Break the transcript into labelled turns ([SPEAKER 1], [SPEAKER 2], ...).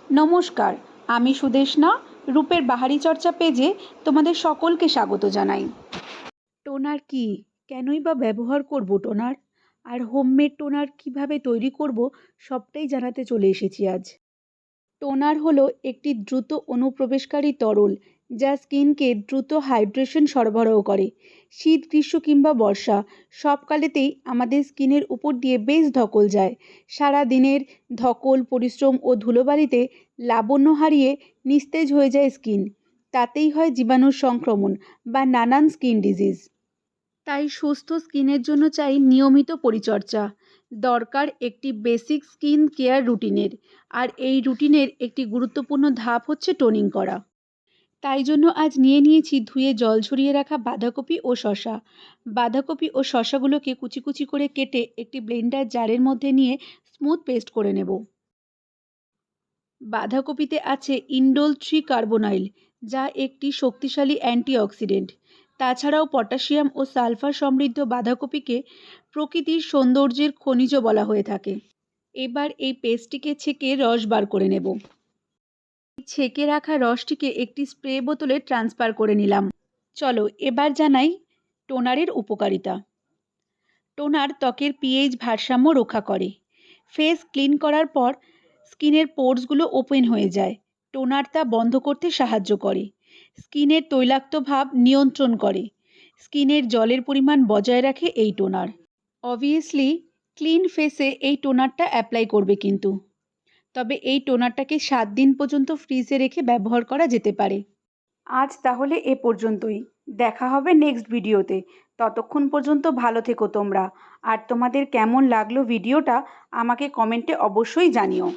[SPEAKER 1] নমস্কার, আমি সুদেষ্ণা। রূপের বাহারি চর্চা পেজে তোমাদের সকলকে স্বাগত জানাই। টোনার কি, কেনই বা ব্যবহার করব টোনার, আর হোমমেড টোনার কিভাবে তৈরি করব সবটাই জানাতে চলে এসেছি আজ। টোনার হলো একটি দ্রুত অনুপ্রবেশকারী তরল যা স্কিনকে দ্রুত হাইড্রেশন সরবরাহ করে। শীত, গ্রীষ্ম কিংবা বর্ষা সবকালেতেই আমাদের স্কিনের উপর দিয়ে বেশ ধকল যায়। সারা দিনের ধকল, পরিশ্রম ও ধুলোবালিতে লাবণ্য হারিয়ে নিস্তেজ হয়ে যায় স্কিন। তাতেই হয় জীবাণুর সংক্রমণ বা নানান স্কিন ডিজিজ। তাই সুস্থ স্কিনের জন্য চাই নিয়মিত পরিচর্যা। দরকার একটি বেসিক স্কিন কেয়ার রুটিনের, আর এই রুটিনের একটি গুরুত্বপূর্ণ ধাপ হচ্ছে টোনিং করা। তাই জন্য আজ নিয়ে নিয়েছি ধুয়ে জল ঝরিয়ে রাখা বাঁধাকপি ও শসা। বাঁধাকপি ও শসাগুলোকে কুচি কুচি করে কেটে একটি ব্লেন্ডার জারের মধ্যে নিয়ে স্মুথ পেস্ট করে নেব। বাঁধাকপিতে আছে ইন্ডোল কার্বোনাইল, যা একটি শক্তিশালী অ্যান্টিঅক্সিডেন্ট। তাছাড়াও পটাশিয়াম ও সালফার সমৃদ্ধ বাঁধাকপিকে প্রকৃতির সৌন্দর্যের খনিজ বলা হয়ে থাকে। এবার এই পেস্টটিকে ছেঁকে রস বার করে নেব। ছেঁকে রাখা রসটিকে একটি স্প্রে বোতলে ট্রান্সফার করে নিলাম। চলো এবার জানাই টোনারের উপকারিতা। টোনার ত্বকের পিএইচ ভারসাম্য রক্ষা করে। ফেস ক্লিন করার পর স্কিনের পোরসগুলো ওপেন হয়ে যায়। টোনার তা বন্ধ করতে সাহায্য করে। স্কিনের তৈলাক্ত ভাব নিয়ন্ত্রণ করে। স্কিনের জলের পরিমাণ বজায় রাখে এই টোনার। অবভিয়াসলি ক্লিন ফেসে এই টোনারটা অ্যাপ্লাই করবে কিন্তু। তবে এই টোনারটাকে 7 দিন পর্যন্ত ফ্রিজে রেখে ব্যবহার করা যেতে পারে। আজ তাহলে এ পর্যন্তই। দেখা হবে নেক্সট ভিডিওতে। ততক্ষণ পর্যন্ত ভালো থেকো তোমরা। আর তোমাদের কেমন লাগলো ভিডিওটা আমাকে কমেন্টে অবশ্যই জানিও।